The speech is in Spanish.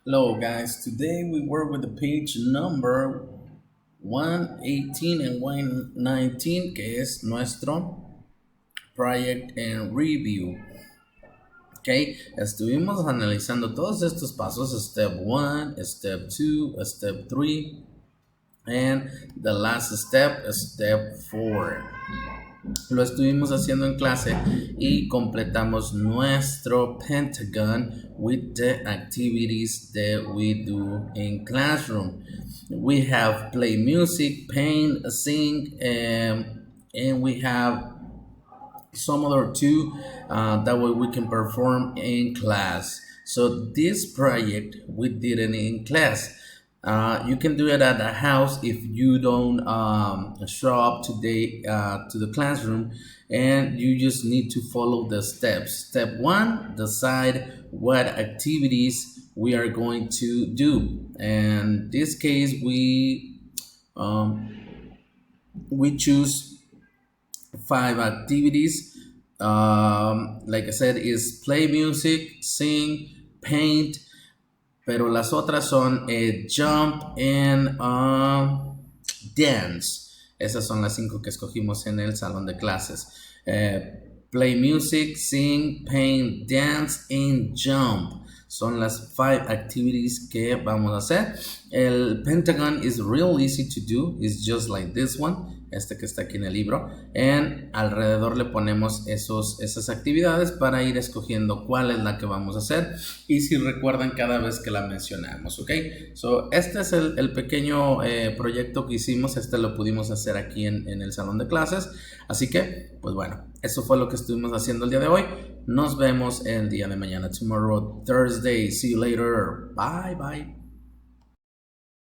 Hello guys, today we work with the page number 118 and 119 que es nuestro project and review. Ok, estuvimos analizando todos estos pasos, step 1, step 2, step 3 and the last step, step 4. Lo estuvimos haciendo en clase y completamos nuestro pentagon with the activities that we do in classroom. We have play music, paint, sing, and we have some other two that way we can perform in class. So this project we did it in class. You can do it at the house if you don't show up today to the classroom, and you just need to follow the steps. Step 1, decide what activities we are going to do. And in this case, we choose 5 activities. Like I said, is play music, sing, paint, pero las otras son jump and dance. Esas son las 5 que escogimos en el salón de clases. Play music, sing, paint, dance and jump. Son las 5 activities que vamos a hacer. El pentagon is real easy to do. It's just like this one. Este que está aquí en el libro, y alrededor le ponemos esas actividades para ir escogiendo cuál es la que vamos a hacer y si recuerdan cada vez que la mencionamos, ok. So, este es el pequeño proyecto que hicimos. Este lo pudimos hacer aquí en el salón de clases, así que pues bueno, eso fue lo que estuvimos haciendo el día de hoy. Nos vemos el día de mañana, tomorrow, Thursday. See you later. Bye bye.